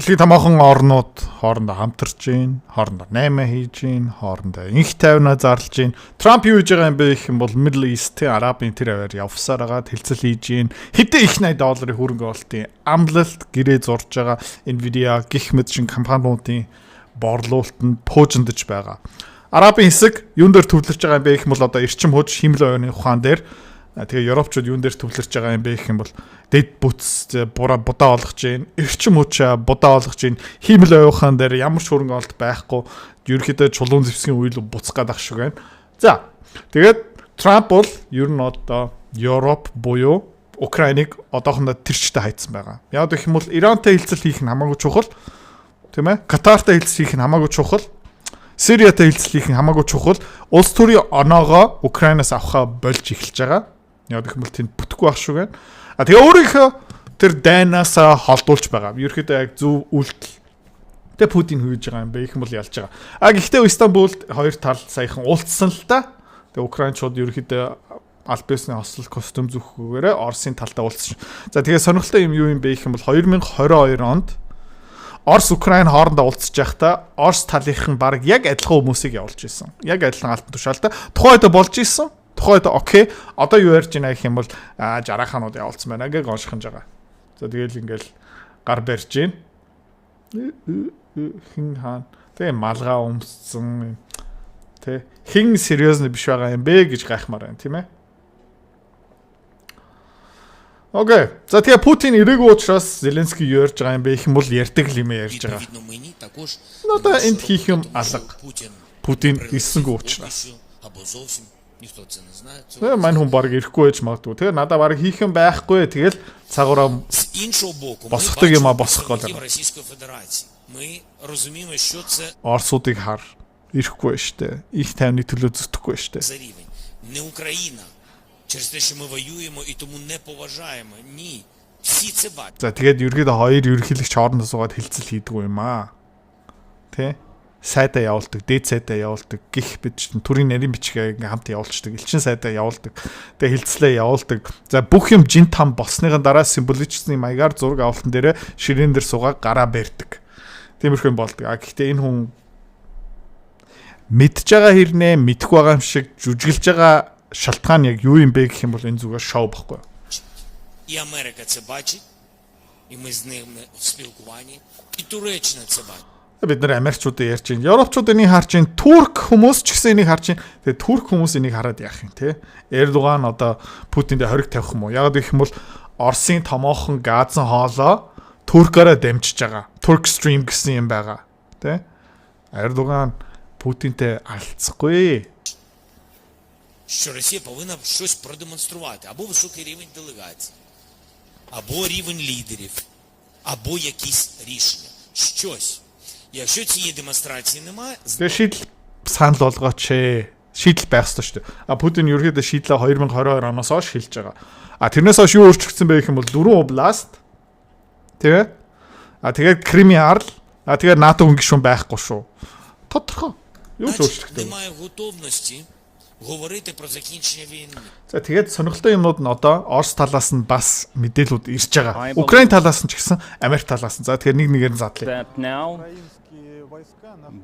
Дэлхийн томоохон орнууд хоорондоо хамтарч гин, хоорондоо 8 хийж гин, хоорондоо инх тайвнаа зарлж гин. Трамп юу хийж байгаа юм бэ гэх юм бол Middle East, Арабын тэр аваар явсаар агаад хилцэл хийж гин. Хэдэн их $80 хөрөнгө оруулалтын амлалт гэрээ зурж байгаа Nvidia гих мэт шин компаниудын борлуулалт нь пуужиндж байгаа. Арабын хэсэг юун дээр төвлөрч байгаа юм бэ гэх юм бол одоо эрчим хүч химэл оюуны ухаан дээр тэгээ Европчууд юун дээр төвлөрч байгаа юм бэ гэх юм бол дэд бүтц будаа олгож гин, эрчим хүч будаа олгож гин, химэл оюун ухаан дээр ямар ч хөрөнгө оруулалт байхгүй ерөөхдөө чулуун зэвсгийн үйл буцах гадах шиг байна. За тэгээд Трамп бол ер нь одоо Европ буюу Украиныг одоохондоо тэрчтэй хайцсан байгаа. Яг гэх юм бол Ирантай хилцэл хийх нь хамаагүй чухал, тийм ээ? Катартай хилцэл хийх нь хамаагүй чухал. Сириатай хилцэл хийх нь хамаагүй чухал. Улс төрийн оноогоо Украинаас авахаа болж эхэлж байгаа. Яг гэх юм бол тэнд бүтэхгүй байх шүү гэн. А тэгээ өөрийнхөө тэр дайнаас холдуулж байгаа. Ерөөхдөө яг зөв үйлдэл. Тэгээ Путин хүйж байгаа юм бэ их юм бол ялж байгаа. А гэхдээ Истанбулд хоёр тал саяхан уулзсан л та. Тэгээ Украинчууд ерөөхдөө альбисны хослол костюм зүхгүйгээр Оросын талтай уулзсан. За тэгээ сонирхолтой юм юу юм бэ гэх юм бол 2022 онд Орос Украин хоорондоо уулзж байхдаа Орос талынхан баг яг адилхан хүмүүсийг явуулж ирсэн. Яг адилхан алтан тушаалтай. Тухайд болж ирсэн. Тухайд окей. Одоо юу ярьж байна гэх юм бол жараханууд явуулсан байна гэж гоншихж байгаа. За тэгэл ингээл гар барьж гин. Хин хаан. Тэгээ малгай өмссөн. Тэ хин сериозны биш байгаа юм бэ гэж гайхмаар байна, тийм ээ. Окей. За тэгээ Путин ирээгүй учраас Зеленский юу ярьж байгаа юм бэ их юм бол ярьдаг юм ярьж байгаа. Одоо энд хийх юм алга. Путин ирсэнгүй учраас. Тэгээ мань хүн баг ирэхгүй байж магадгүй. Тэгээ надад баг хийх юм байхгүй. Тэгэл цагаараа босгодог юм босгох гол. Орсуудыг хар. Ирэхгүй штэ. Их тайвны төлөө зүтгэхгүй штэ. Не Украина. Через то, что мы воюем, и тому не поважаем. Ні. Всі це бачать. За тэгээд ерөөдөө хоёр ерөнхийлөгч хоорондоо суугаад хилцэл хийдэг юм аа. Тэ? Сайдаа явуулдаг, дээд сайдаа явуулдаг, гих бид чинь төрийн нарийн бичгээ ингээм хамт явуулчихдаг. Элчин сайдаа явуулдаг. Тэгээ хилцлээ явуулдаг. За бүх юм жин там болсныхаа дараа символичны маягаар зураг авалтан дээрээ ширээн дээр суугаад гараа барьдаг. Тиймэрхүү юм болдог. А гэхдээ энэ хүн мэдж байгаа хэрнээ мэдхгүй байгаа юм шиг жүжиглж байгаа шалтгаан яг юу юм бэ гэх юм бол энэ зүгээр шоу байхгүй. І Америка це бачить, і ми з ними в спілкуванні, і Туреччина це бачить. Бид нэр Америкчуудад ярьж байна. Европчууд энийг харж байна. Турк хүмүүс ч гэсэн энийг харж байна. Тэгээ турк хүмүүс энийг хараад яах юм те? Эрдоган одоо Путинд хориг тавих юм уу? Яг гэх юм бол Оросын томоохон газан хоолоо Туркаараа дамжиж байгаа. Turk Stream гэсэн юм байгаа. Тэ? Эрдоган Путинтэй алцахгүй. Що Росія повинна щось продемонструвати. Або високий рівень делегацій, або рівень лідерів, або якісь рішення. Щось. Якщо цієї демонстрації немає... Шийдэл санал болгооч ээ. Шийдэл байх ёстой шүү дээ. А Путин ерөөдөө шийдлээ 2022 оноос хойш хэлж байгаа. А тэрнээс хойш юу өөрчлөгдсөн бэ гэх юм бол 4 област. Тэгээ? А тэгээд Кримийн арал. А тэгээд НАТО хүн гишүүн байхгүй шүү. Тодорхой. Юу ч өөрчлөгдсөн. Немає готовності говорити про закінчення війни. За тэгээд сонирхолтой юмнууд нь одоо Орос талаас нь бас мэдээлүүд ирж байгаа. Украин талаас нь ч гэсэн Америк талаас нь. За тэгэхээр нэг нэгээр нь задлаа.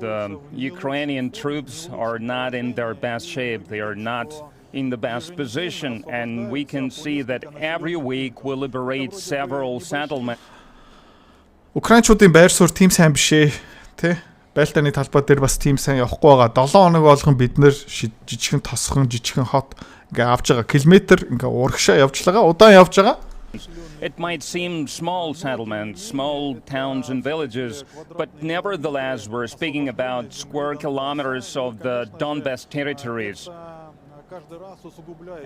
The Ukrainian troops are not in their best shape. They are not in the best position, and we can see that every week we liberate several settlements. Украинчуудын байр суурь тийм сайн биш ээ, тэ? Байлдааны талбай дээр бас тийм сайн явахгүй байгаа. 7 хоног болгон бид нэр жижигхэн тосхон жижигхэн хот ингээ авч байгаа. Километр ингээ урагшаа явж байгаа. Удаан явж байгаа. It might seem small settlements, small towns and villages, but nevertheless we're speaking about square kilometers of the Donbas territories.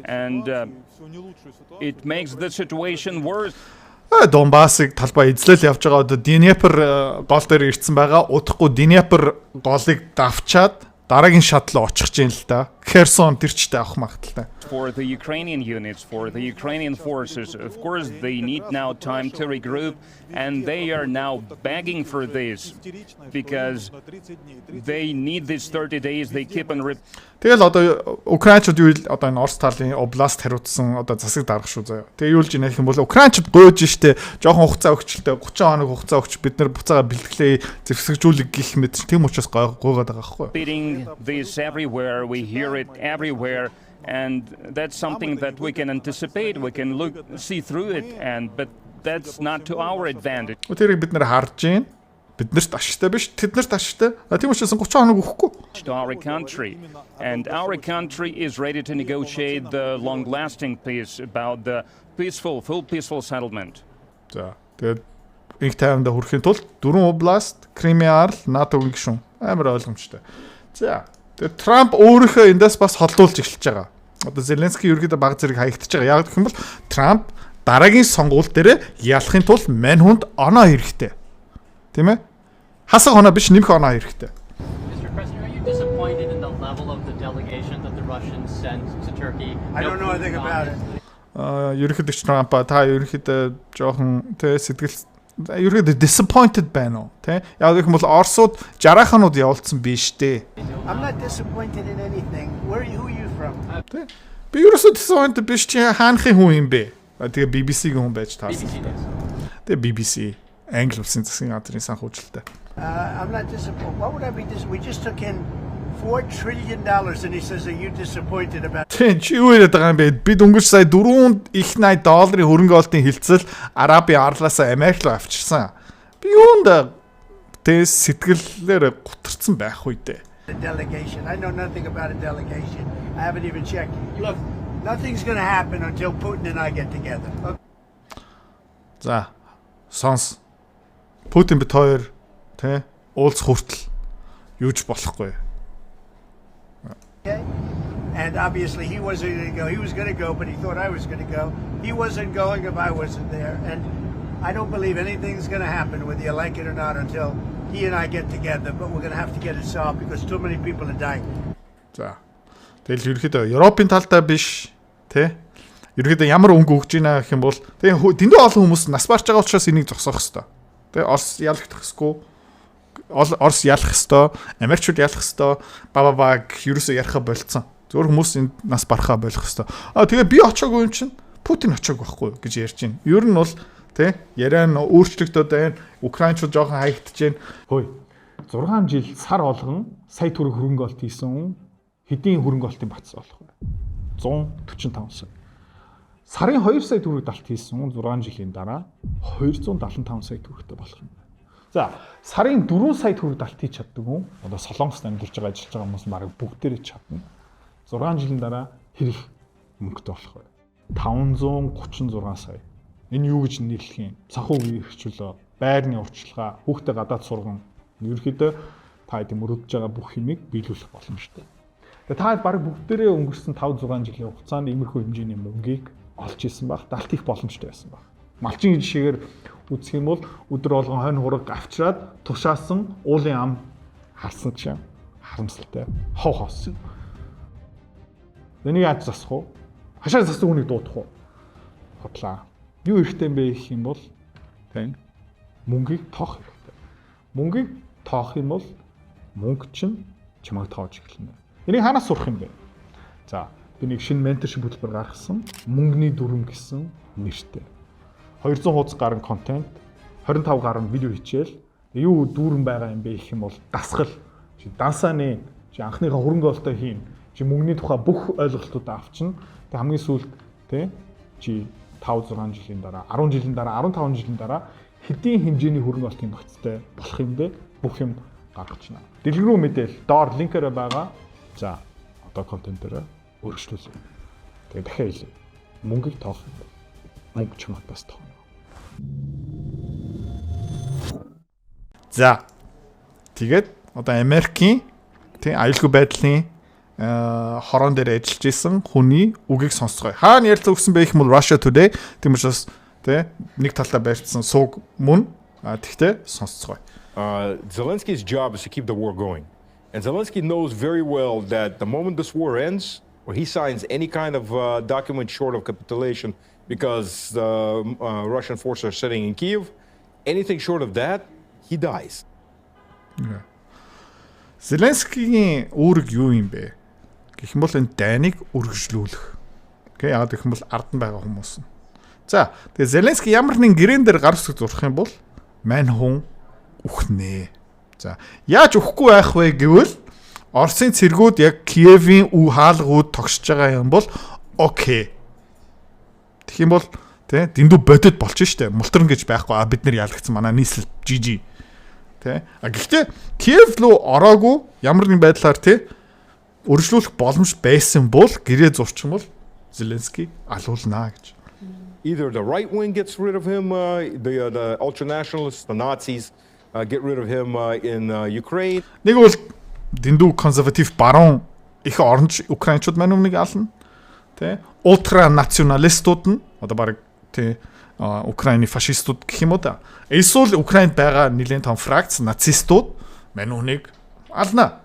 And it makes the situation worse. Донбассыг талбай эзлэл явж байгаа. Одоо Днепр гол дээр ирсэн байгаа. Удахгүй Днепр голыг давчаад дараагийн шатлал очих гэж юм л да. Херсон тэрчтэй авах магадaltaй. for the Ukrainian units, for the Ukrainian forces. Of course, they need now time to regroup, and they are now begging for this because they need these 30 days. They keep on Тэгэл одоо Украинчууд юу одоо энэ Орос талын област хариуцсан одоо засаг дарах шүү заяа. Тэгээ юу л жинэх юм бол Украинчууд гойж штэ жоохон хугацаа өгчлөлтөө 30 хоног хугацаа өгч бид нар буцаага бэлтгэлээ зэвсэгжүүлэх гэх мэт тийм учраас гойгаад байгаа байхгүй юу. Beating this everywhere, we hear it everywhere, and that's something that we can anticipate. We can see through it, but that's not to our advantage. Тэрийг бид нар харж гин. Биднэрт ашигтай биш, тэднэрт ашигтай. Тийм учраас 30 хоног өгөхгүй. To our country, and our country is ready to negotiate the long-lasting peace about the full peaceful settlement. За, тэгээд инх тайванда хүрэхийн тулд 4 област, Кримеар, НАТО-гийн гишүүн амар ойлгомжтой. За, тэгээд Трамп өөрийнхөө эндээс бас хотлуулж эхэлж байгаа. Одоо Зеленский ерөөдөө баг зэрэг хаягдчихж байгаа. Яг гэх юм бол Трамп дараагийн сонгуул дээр ялахын тулд мань хүнд оноо хэрэгтэй. Тийм ээ? Хасаг оноо биш, нэмэх оноо хэрэгтэй. Mr. President, are you disappointed in the level of the delegation that the Russians sent to Turkey? I don't know anything about it. Ерөнхийдөө Трамп та ерөнхийдөө жоохон тэ сэтгэл ерөнхийдөө disappointed байна уу? Тэ? Яг гэх юм бол Оросууд 60-аанууд явуулсан биш дээ. I'm not disappointed in anything. Who are you from? Тэ? Би ерөөсөө disappointed биш чи хаанхын хүн юм бэ? Тэгээ BBC-ийн хүн байж таарсан. Тэгээ BBC Англи улсын засгийн газрын санхүүжилттэй. I'm not disappointed. What would I be disappointed? We just took in $4 trillion and he says, are you disappointed about it? Тэн чи юу яриад байгаа юм бэ? Бид өнгөрч сая 4 их 80 долларын хөрөнгө оолтын хилцэл Арабын арлаасаа Америк руу авчирсан. Би юунд тэ сэтгэлээр гутарсан байх үү дээ. The delegation. I know nothing about a delegation. I haven't even checked. Look, nothing's going to happen until Putin and I get together. Okay? За, сонс. Путин бит хоёр тэ уулз хүртэл юуж болохгүй. And obviously he wasn't going to go. He was going to go, but he thought I was going to go. He wasn't going if I wasn't there. And I don't believe anything's going to happen, whether you like it or not, until he and I get together. But we're going to have to get it solved because too many people are dying. За. Тэгэл ерөөхдөө Европын талдаа биш тэ ерөөхдөө ямар өнгө өгж ийна гэх юм бол тэгээ дэндүү олон хүмүүс нас барж байгаа учраас энийг зогсоох хэрэгтэй. Тэ Орос ялагдах хэсгүй. Орос ялах хэвээр, Америкчууд ялах хэвээр бабабаг ерөөсөө яриха болцсон. Зөвхөн хүмүүс энд нас барахаа болох хэвээр. Тэгээ би очоогүй юм чинь Путин очоог байхгүй гэж ярьж байна. Ер нь бол тэ яриа нь өөрчлөгдөд байна. Украинчууд жоохон хаягдж байна. Хөөе. 6 жил сар болгон сая төгрөг хөрөнгө олт хийсэн хэдийн хөрөнгө олтын бац болох вэ? 145 сая. Сарын 2 сая төгрөг далт хийсэн 6 жилийн дараа 275 сая төгрөгтэй болох юм. За, сарын 4 сая төгрөг далт хийж чаддаг хүн одоо Солонгост амьдарч байгаа ажиллаж байгаа хүмүүс бараг бүгдээрээ чадна. 6 жилийн дараа хэрэг мөнгөтэй болох вэ? 536 сая. Энэ юу гэж нэрлэх юм? Санхүүгийн эрхчлөө, байрны урьдчилгаа, хүүхдээ гадаад сурган ерөөхдөө та хэдийн мөрөдөж байгаа бүх юмыг биелүүлэх боломжтой. Тэгээ та бараг бүгдээрээ өнгөрсөн 5-6 жилийн хугацаанд иймэрхүү хэмжээний мөнгийг олж исэн баг, далт хийх боломжтой байсан баг. Малчин жишээгээр үзэх юм бол өдөр болгон хонь хураг авчираад тушаасан уулын ам харсан чинь харамсалтай. Хов хоосон. Энийг яаж засах вэ? Хашаа засах үнийг дуудах уу? Хотлаа. Юу хэрэгтэй юм бэ гэх юм бол тийм мөнгийг тоох хэрэгтэй. Мөнгийг тоох юм бол мөнгө чинь чамайг тоож эхэлнэ. Энийг хаанаас сурах юм бэ? За, би нэг шинэ менторшип хөтөлбөр гаргасан. Мөнгөний дүрм гэсэн нэртэй. 200 хуудас гарсан контент, 25 гарсан видео хичээл. Юу дүүрэн байгаа юм бэ гэх юм бол дасгал. Чи дансааны чи анхныхаа хөрөнгө оолтоо хийн. Чи мөнгөний тухай бүх ойлголтуудаа авчна. Тэг хамгийн сүүлд тий чи 5-6 жилийн дараа, 10 жилийн дараа, 15 жилийн дараа хэдийн хэмжээний хөрөнгө оолтын багцтай болох юм бэ? Бүх юм гаргачна. Дэлгэрүү мэдээл доор линкээр байгаа. За, одоо контент дээр өөрчлөлөө. Тэгээ дахиад хэлье. Мөнгөийг тоох юм. Мөнгө чамаас тоох. За. Тэгээд одоо Америкийн тий аюулгүй байдлын хорон дээр ажиллаж исэн хүний үгийг сонсгоё. Хаана ярилцсан өгсөн бэ гэх юм бол Russia Today тийм учраас тий нэг талаа барьцсан сууг мөн тэгтээ сонсцгоё. Zelensky's job is to keep the war going. And Zelensky knows very well that the moment this war ends, where he signs any kind of document short of capitulation because the Russian forces are sitting in Kiev, anything short of that, he dies. Зеленскигийн үүрэг юу юм бэ? Гэх юм бол энэ дайныг үргэлжлүүлэх. Окей, яагаад гэх юм бол ард нь байгаа хүмүүс нь. За, тэгээ Зеленский ямар нэгэн гэрэн дээр гар үсэг зурх юм бол мань хүн үхнэ. За, яаж үхэхгүй байх вэ гэвэл Оросын цэргүүд яг Киевийн хаалгууд тогшиж байгаа юм бол окей. Тэгэх юм бол тий дэндүү бодит болчих штэ. Мултран гэж байхгүй. Бид нэр ялгцсан манай нийслэл GG. Тий. Гэхдээ Киев руу ороогүй ямар нэгэн байдлаар тий өргөжлүүлэх боломж байсан бол гэрээ зурчих юм бол Зеленский алуулнаа гэж. Either the right wing gets rid of him, the ultranationalists, the Nazis get rid of him in Ukraine. Нэг бол дэндүү консерватив баруун их оронч украинчууд маань өмнөг ална. Тэ ультра националистууд нь одоо баг тэ Украины фашистууд гэх юм уу да. Эсвэл Украинд байгаа нэлээд том фракц нацистууд маань өмнөг ална.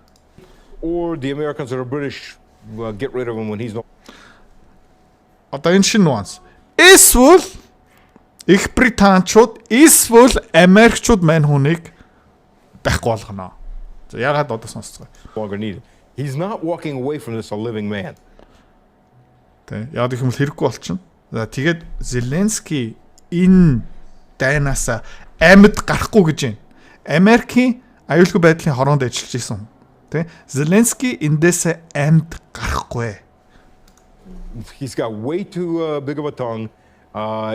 Or the Americans or the British get rid of him when he's not. Одоо энэ шин нюанс. Эсвэл Их Британчууд, эсвэл Америкчууд маань хүнийг байхгүй болгоно. За яагаад одоо сонсцгоо. Longer needed. He's not walking away from this a living man. Тэ яагаад их юм хэрэггүй болчихно. За тэгээд Зеленский энэ дайнаас амьд гарахгүй гэж байна. Америкийн аюулгүй байдлын хороонд ажиллаж исэн. Тэ Зеленский эндээс амьд гарахгүй. He's got way too big of a tongue.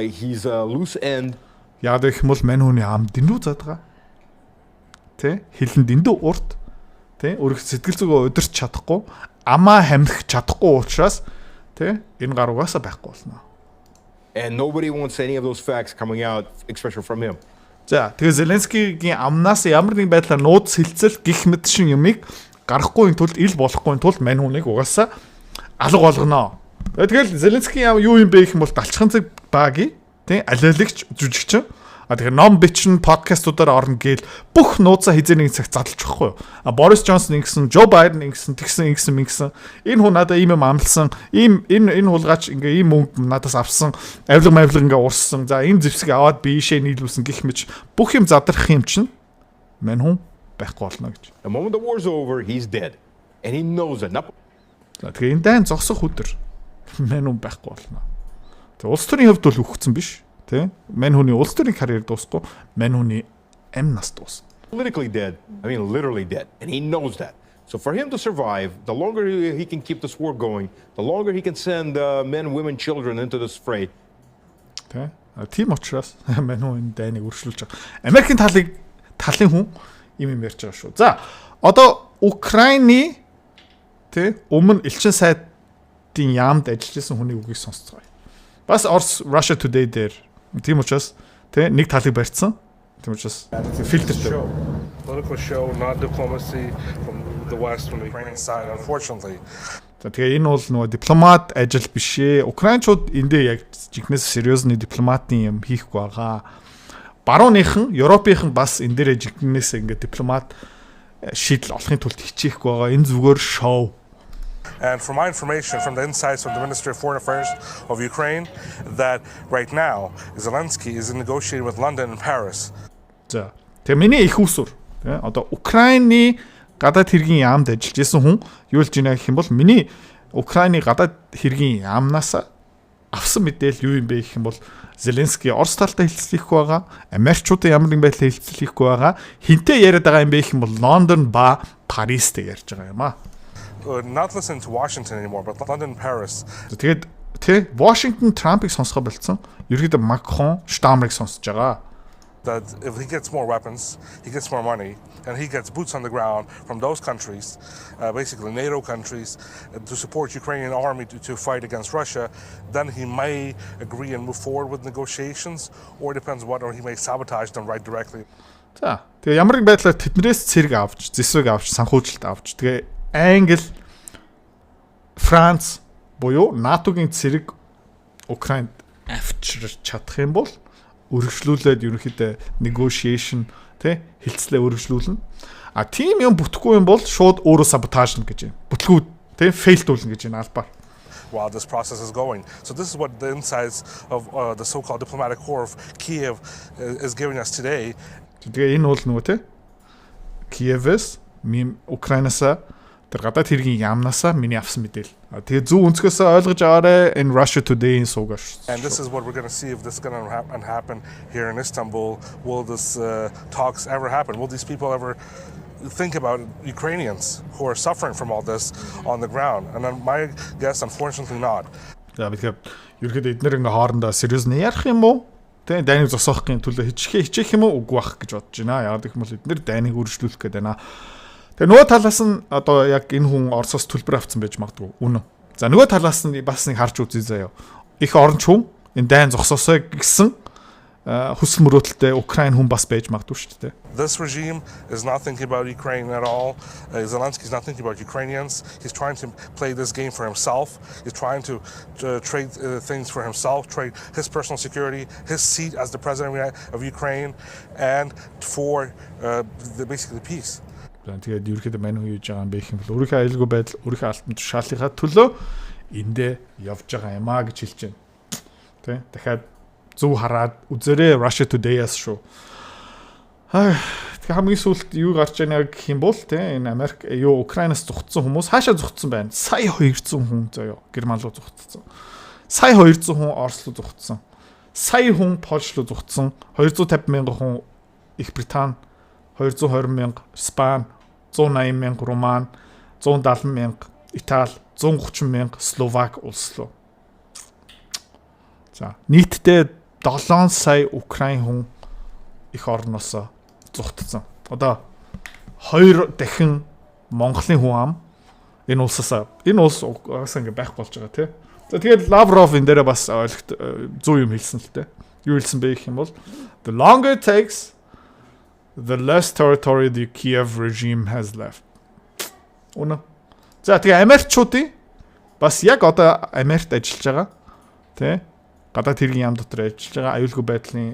He's a loose end. Яагаад их юм бол мань хүний ам дэндүү задгаа. Тэ хилэн дэндүү урт. Тэ өөрөх сэтгэл зүгөө удирч чадахгүй, амаа хамрах чадахгүй учраас тэ энэ гар угаасаа байхгүй болно. And nobody wants any of those facts coming out, especially from him. За тэгээ Зеленскигийн амнаас ямар нэгэн байдлаар нууц хилцэл гих мэт шин юмыг гарахгүй тулд ил болохгүй тулд мань хүнийг угаасаа алга болгоно. Тэгэл Зеленский юу юм бэ гэх юм бол далчхан цаг баги тий алиалагч жүжигчин тэгэхээр ном бичин подкастуудаар орно гээл бүх нууцаа хизээ нэг цаг задлж байхгүй юу. Борис Джонсон ингэсэн, Жо Байден ингэсэн, тэгсэн ингэсэн. Энэ хүн надаа ийм юм амлсан, ийм энэ хулгайч ингээ ийм мөнгө надаас авсан, авилга ингээ урссан. За энэ зэвсэг аваад биишээ нийлүүлсэн гэх мэт бүх юм задрах юм чинь мань хүн байхгүй болно гэж. The moment the war's over, he's dead. And he knows it. Тэгээ энэ дайн зогсох өдөр мань хүн байхгүй болно. Тэгээ улс төрийн хувьд бол үхсэн биш. Тэ мань хүний улс төрийн карьер дуусахгүй, мань хүний амь нас дуусна. Politically dead. I mean, literally dead. And he knows that. So for him to survive, the longer he can keep this war going, the longer he can send men, women, children into this fray. Тэ тийм учраас мань хүн энэ дайныг өршүүлж байгаа. Америкийн талын хүн юм ярьж байгаа шүү. За одоо Украины тэ өмнө элчин сайдын яамд ажиллаж байсан хүний үгийг сонсцгоо. Бас Russia Today дээр тийм учраас тэ нэг талыг барьцсан. Тийм учраас фильтртэй. Political show, not diplomacy from the West, from the Ukrainian side, unfortunately. За тэгээ энэ бол нөгөө дипломат ажил биш ээ. Украинчууд эндээ яг жигнэс сериозны дипломатын юм хийхгүй байгаа. Барууныхан, Европынхан бас энэ дээрээ жигнэс ингээд дипломат шийдэл олохын тулд хичээхгүй байгаа. Энэ зүгээр шоу. And from my information from the insights from the Ministry of Foreign Affairs of Ukraine, that right now Zelensky is negotiating with London and Paris. За тэгээ миний их усүр тий одоо Украины гадаад хэргийн яамд ажиллаж исэн хүн юу л жинэ гэх юм бол миний Украины гадаад хэргийн яамнаас авсан мэдээлэл юу юм бэ гэх юм бол Зеленский Орос талтай хэлцлэхгүй байгаа, Америкчуудын ямар нэгэн байдлаар хэлцлэхгүй байгаа, хинтээ яриад байгаа юм бэ гэх юм бол Лондон ба Паристэй ярьж байгаа юм аа. Not listen to Washington anymore, but London and Paris. Тэгээд тий Washington Trump-ыг сонсгоо болцсон. Ерөөдөө Macron, Steinmeier сонсож байгаа. That if he gets more weapons, he gets more money, and he gets boots on the ground from those countries, basically NATO countries, to support Ukrainian army to fight against Russia, then he may agree and move forward with negotiations, or it depends what, or he may sabotage them right directly. За тэгээ ямар нэг байдлаар тэднээс цэрэг авч, зэсвэг авч, санхүүжилт авч тэгээ Англи, Франц буюу НАТОгийн цэрэг Украинд авчирч чадах юм бол өргөжлүүлээд ерөнхийдөө negotiation тий хилцлээ өргөжлүүлнэ. А тийм юм бүтэхгүй юм бол шууд өөрөө саботажна гэж юм. Бүтлгүүд тийм фейлдүүлнэ гэж энэ албаар. While this process is going. So this is what the insights of the so-called diplomatic corps of Kiev is giving us today. Тэгээ энэ бол нөгөө тийм Киевээс Украинасаа тэр гадаад хэргийн яамнасаа миний авсан мэдээлэл. Тэгээ зөв өнцгөөсөө ойлгож аваарай энэ Russia Today-ийн суугаш. And this is what we're going to see if this is going to happen here in Istanbul. Will this talks ever happen? Will these people ever think about Ukrainians who are suffering from all this on the ground? And then my guess, unfortunately, not. За тэгэхээр ерөөдөө эднэр ингээ хоорондоо сериусны ярих юм уу? Тэ дайныг зогсоохын төлөө хичээх юм уу? Үгүй бах гэж бодож байна. Яг гэх юм бол эднэр дайныг үргэлжлүүлэх гээд байна. Тэгээ нөгөө талаас нь одоо яг энэ хүн Оросоос төлбөр авсан байж магадгүй. Үнэн. За нөгөө талаас нь бас нэг харж үзье заяа. Их оронч хүн энэ дайн зогсоосоо гэсэн хүсэл мөрөөдөлтэй Украин хүн бас байж магадгүй шүү дээ. This regime is not thinking about Ukraine at all. Zelensky is not thinking about Ukrainians. He's trying to play this game for himself. He's trying to trade things for himself, trade his personal security, his seat as the president of Ukraine, and for basically peace. Тэгээд ерөөхдөө мань хүн хийж байгаа юм бэ гэх юм бол өөрийнхөө аюулгүй байдал, өөрийнхөө алтан тушаалынхаа төлөө эндээ явж байгаа юм аа гэж хэлж байна. Тэ? Дахиад зөв хараад үзээрэй Russia Today-аас шүү. Тэгэхээр хамгийн сүүлд юу гарч байгааг гэх юм бол тэ энэ Америк юу Украинаас зүгтсэн хүмүүс хаашаа зүгтсэн байна? Сая 200 хүн заяа Герман руу зүгтсэн. Сая 200 хүн Орос руу зүгтсэн. Сая хүн Польш руу зүгтсэн. 250 мянган хүн Их Британи, 220 мянга Испани, 180 мянга Румани, 170 мянга Итали, 130 мянга Словак улс руу. За нийтдээ 7 сая Украин хүн их орноос зүгтсэн. Одоо 2 дахин Монголын хүн ам энэ улсаас энэ улс ингээ байх болж байгаа тий. За тэгээд Лавров энэ дээр бас ойлгохт зөв юм хэлсэн л дээ. Юу хэлсэн бэ гэх юм бол the longer it takes the less territory the Kiev regime has left. Үнэ. За тэгээ Америкчуудын бас яг одоо Америкт ажиллаж байгаа тий. Гадаад хэргийн яам дотор ажиллаж байгаа аюулгүй байдлын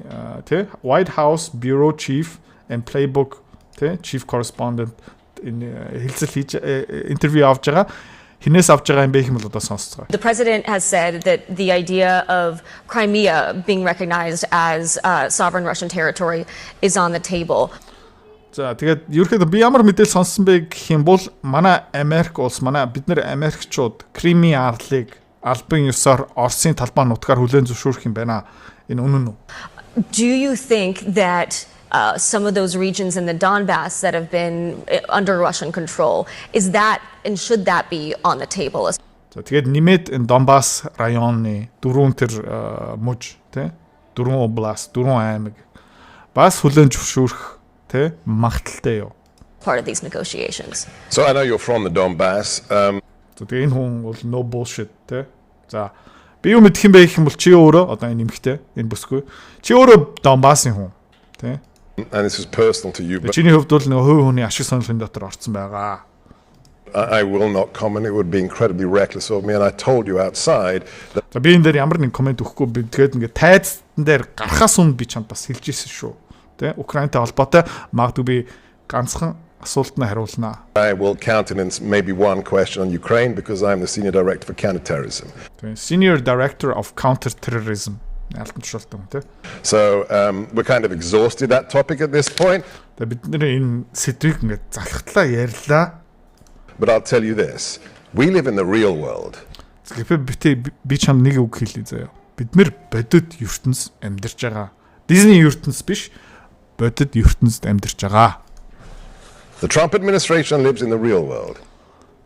тий White House Bureau Chief and Playbook тий Chief Correspondent энэ хэлцэл хийж интервью авч байгаа. Хинээс авч байгаа юм бэ юм бол одоо сонсцгоо. The president has said that the idea of Crimea being recognized as sovereign Russian territory is on the table. За тэгээд ерөөхдөө би ямар мэдээлэл сонссон бэ гэх юм бол манай Америк улс манай бид нэр Америкчууд Кримийн арлыг албан ёсоор Оросын талбай нутгаар хүлээн зөвшөөрөх юм байна. Энэ үнэн үү? Do you think that some of those regions in the Donbass that have been under Russian control is that and should that be on the table? За тэгээд нэмээд энэ Донбасс районы дөрвөн тэр мужи тий дөрвөн област дөрвөн аймаг бас хүлээн зөвшөөрөх тий магадaltaй юу? Part of these negotiations. So I know you're from the Donbass. Тэгээд энэ хүн бол no bullshit тий. За би юу мэдэх юм бэ гэх юм бол чи өөрөө одоо энэ нэмхтэй энэ бүсгүй. Чи өөрөө Донбассын хүн тий. And this is personal to you, but чиний хувьд бол нэг хувь хүний ашиг сонирхлын дотор орсон байгаа. I will not comment. It would be incredibly reckless of me, and I told you outside that. За би энэ дээр ямар нэг комент өгөхгүй би тэгээд ингээд тайзтан дээр гарахаас өмнө би чамд бас хэлж ирсэн шүү. Тэ Украинтай холбоотой магадгүй би ганцхан асуултанд хариулнаа. I will countenance maybe one question on Ukraine because I'm the senior director for counterterrorism. Senior director of counterterrorism. Алтан тушаалтай хүн тэ. So we're kind of exhausted that topic at this point. Тэгээд бид нэр энэ сэдвийг ингээд залхатлаа ярьлаа. But I'll tell you this. We live in the real world. Тэгэхээр би чам нэг үг хэлье заяа. Бид нэр бодит ертөнц амьдарч байгаа. Дизни ертөнц биш. Бодит ертөнцид амьдарч байгаа. The Trump administration lives in the real world.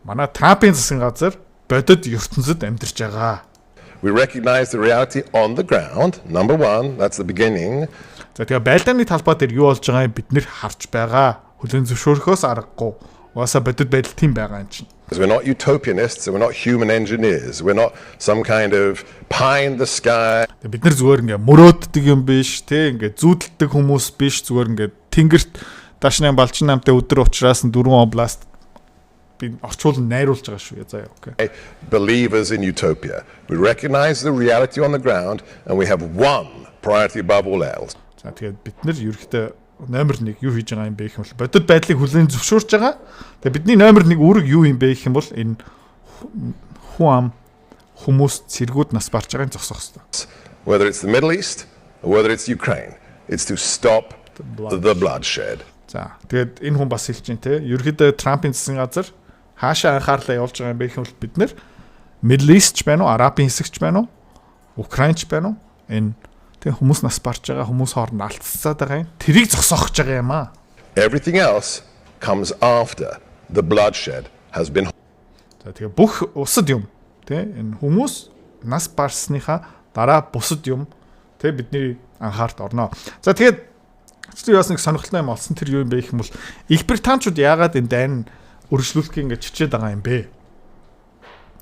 Манай Трампын засгийн газар бодит ертөнцид амьдарч байгаа. We recognize the reality on the ground. Number one, that's the beginning. За тэгээ байлдааны талбай дээр юу болж байгааг бид нэр харж байгаа. Хүлээн зөвшөөрөхөөс аргагүй. Угаасаа бодит байдал тийм байгаа юм чинь. We're not utopianists, we're not human engineers. We're not some kind of pie in the sky. Бид нар зүгээр ингээ мөрөөддөг юм биш, тэ ингээ зүүдэлдэг хүмүүс биш, зүгээр ингээ тэнгэрт дашны балчин намтай өдөр уучраас нь дөрвөн област би орчуулан найруулж байгаа шүү. За окей. Believers in utopia. We recognize the reality on the ground and we have one priority above all else. За тэгээд бид нар ерөөхдөө номер 1 юу хийж байгаа юм бэ гэх юм бол бодит байдлыг хүлээн зөвшөөрч байгаа. Тэгээд бидний номер 1 үүрэг юу юм бэ гэх юм бол энэ хүн ам хүмүүс цэргүүд нас барж байгааг зогсоох хэрэгтэй. Whether it's the Middle East or whether it's Ukraine, it's to stop the bloodshed. За тэгээд энэ хүн бас хэлж байна те. Ерөнхийдөө Трампын засгийн газар хаашаа анхаарлаа явуулж байгаа юм бэ гэвэл бид нэр Middle East ч байна уу, Арабын хэсэгч байна уу, Украин ч байна уу? Энэ тэг хүмүүс нас барж байгаа, хүмүүс хооронд алдцаад байгаа юм. Тэрийг зогсоох гэж байгаа юм аа. Everything else comes after the bloodshed has been. За тэгээ бүх усад юм те энэ хүмүүс нас барсныхаа дараа бусад юм те бидний анхаарт орно. За тэгээд чи яас нэг сонирхолтой юм олсон тэр юу юм бэ гэх юм бол Их Британчууд яагаад энэ дайн өргөжлүүлэх ингэж чичээд байгаа юм бэ?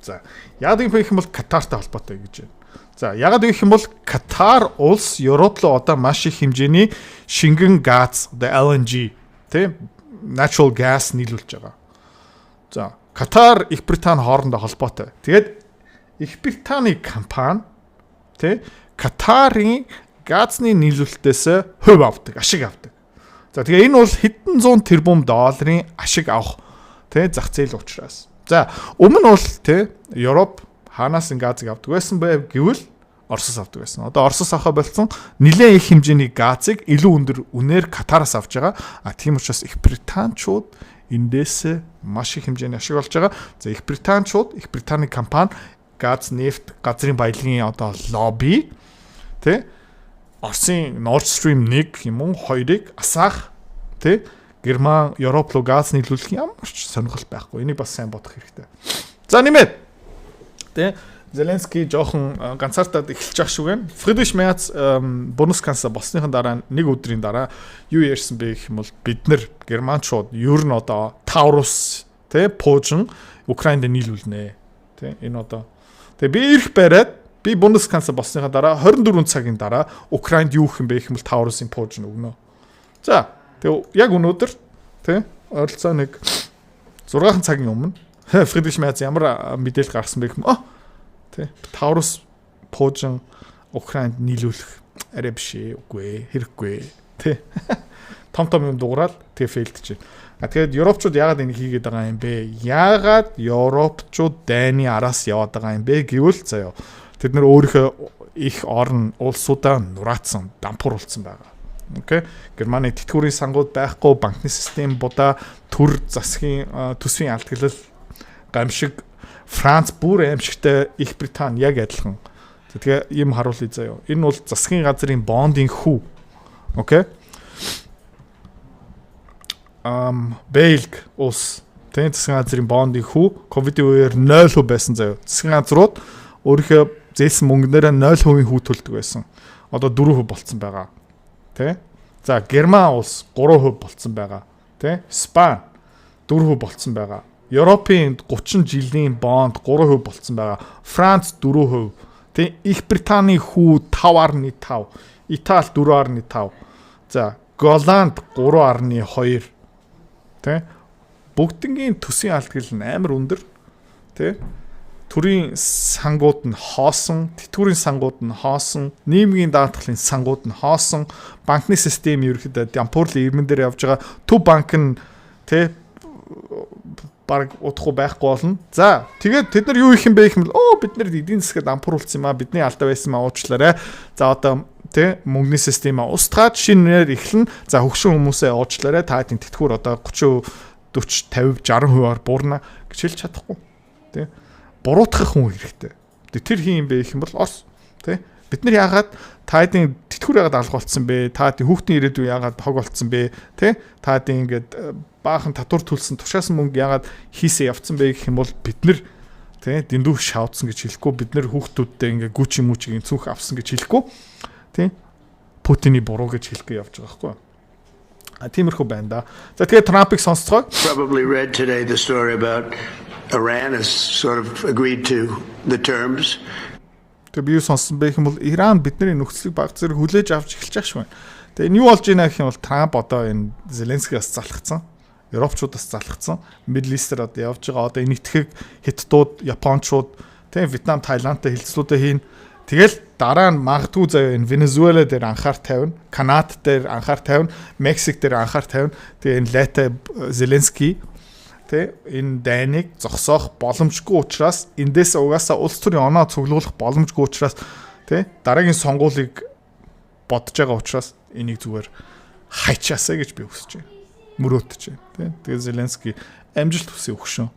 За яагаад юм бэ гэх юм бол Катартай холбоотой гэж байна. За яагаад гэх юм бол Катар улс Европ руу одоо маш их хэмжээний шингэн газ, LNG те natural gas нийлүүлж байгаа. За Катар, Их Британь хоорондоо холбоотой. Тэгээд Их Британий компани тэ Катарын газны нийлүүлэлтээс хувь авдаг, ашиг авдаг. За тэгээ энэ бол хэдэн зуун тэрбум долларын ашиг авах тэ зах зээл учраас. За өмнө нь бол тэ Европ хаанаас энэ газыг авдаг байсан бэ гэвэл Оросоос авдаг байсан. Одоо Оросоос авах болсон нэлээд их хэмжээний газыг илүү өндөр үнээр Катараас авч байгаа. Тийм учраас Их Британчууд эндээс маш их хэмжээний ашиг олж байгаа. За Их Британчууд, Их Британий компани газ, нефть, газрын баялагын одоо лобби тэ Оросын Nord Stream 1 юм уу 2-ыг асаах тэ Герман, Европ руу газ нийлүүлэх ямар ч сонирхол байхгүй. Энийг бас сайн бодох хэрэгтэй. За нэмээд тэ Зеленский жоохон ганцаардаад эхэлж байгаа шүү гэн. Friedrich Merz Bundeskanzler болсныхан дараа нэг өдрийн дараа юу ярьсан бэ гэх юм бол бид нар германчууд ер нь одоо Taurus тэ Пожин Украинд нийлүүлнэ. Тэ энэ одоо тэгээ би ирэх бариад би Bundeskanzler болсныхан дараа 24 цагийн дараа Украинд юу гэх юм бэ гэх юм бол Taurus-ын Пожин өгнө. За тэгээ яг өнөөдөр тэ ойролцоо нэг 6 цагийн өмнө Friedrich Merz ямар мэдээлэл гаргасан бэ гэх юм тэ Taurus Пожин Украинд нийлүүлэх арай биш үгүй хэрэггүй тэ том юм дуурал тэгээ фейлдэж байна. Тэгээд Европчууд яагаад энийг хийгээд байгаа юм бэ? Яагаад Европчууд дайны араас яваад байгаа юм бэ гэвэл заяа тэд нар өөрийнхөө их орн улсуудаа нураацсан, дампууруулсан байгаа. Окей. Германы тэтгэврийн сангууд байхгүй, банкны систем будаа, төр засгийн төсвийн алдгалал гамшиг, Франц бүр аимшигтай, Их Британь яг адилхан. Тэгээ ийм харуулъя заяа. Энэ бол засгийн газрын бондын хүү. Окей. Бэлг улс тэн засгийн газрын бондын хүү ковидын үеэр 0% байсан заяа. Засгийн газрууд өөрийнхөө зээлсэн мөнгөнээрээ 0% хүү төлдөг байсан. Одоо 4% болцсон байгаа. Тэ? За Герман улс 3% болцсон байгаа. Тэ? Испани 4% болцсон байгаа. Европын 30 жилийн бонд 3% болцсон байгаа. Франц 4%. Тэ? Их Британий хүү 5.5. Итали 4.5. За Голланд 3.2. Тэ? Бүгднгийн төсвийн алдгал нь амар өндөр. Тэ? Төрийн сангууд нь хоосон, тэтгэврийн сангууд нь хоосон, нийгмийн даатгалын сангууд нь хоосон, банкны систем ерөөхдөө дампуурлын ирмэн дээр явж байгаа. Төв банк нь тэ баг удахгүй байхгүй болно. За тэгээд тэд нар юу их юм бэ гэх юм бол бид нар эдийн засгаа дампууруулсан юм аа, бидний алдаа байсан маа уучлаарай. За одоо тэ мөнгөний системаа устгаад шинээр эхлэн за хөгшин хүмүүсээ уучлаарай. Та хэдийн тэтгэвэр одоо 30%, 40, 50, 60%-аар буурна гэж хэлж чадахгүй. Тэ буруутгах хүн хэрэгтэй. Тэр хин юм бэ гэх юм бол Орос тий. Бид нар яагаад та хэдийн тэтгэвэр яагаад алга болцсон бэ? Та хэдийн хүүхдийн ирээдүй яагаад хог болцсон бэ? Тий? Та хэдийн ингээд баахан татвар төлсөн тушаасан мөнгө яагаад хийсээ явцсан бэ гэх юм бол бид нар тий дэндүү шаавдсан гэж хэлэхгүй, бид нар хүүхдүүдтэй ингээд гүчи мүчигийн цүнх авсан гэж хэлэхгүй. Тий? Путиний буруу гэж хэлэхгүй явж байгаа байхгүй. Тиймэрхүү байна да. За тэгээд Трампыг сонсцгоо. Probably read today the story about Iran has sort of agreed to the terms. Тэгээ би юу сонссон бэ гэх юм бол Иран бидний нөхцөлийг баг зэрэг хүлээж авч эхэлж байгаа шүү. Тэгээ энэ юу болж байна гэх юм бол Трамп одоо энэ Зеленскигээс залхацсан, Европчуудаас залхацсан, Middle East-ээр одоо явж байгаа. Одоо энэтхэг Хятадууд, Япончууд, тэгээ Вьетнам, Таиландтай хилцлүүдээ хийн. Тэгэл дараа нь магадгүй заяа энэ Венесуэла дээр анхаар тавина, Канад дээр анхаар тавина, Мексик дээр анхаар тавина. Тэгээ энэ Лата Зеленский тэ энэ дайныг зогсоох боломжгүй учраас эндээс угаасаа улс төрийн оноо цуглуулах боломжгүй учраас тэ дараагийн сонгуулийг бодож байгаа учраас энийг зүгээр хайчаасаа гэж би хүсэж байна. Мөрөөдөж байна. Тэ. Тэгээд Зеленский амжилт хүсье өгшөө.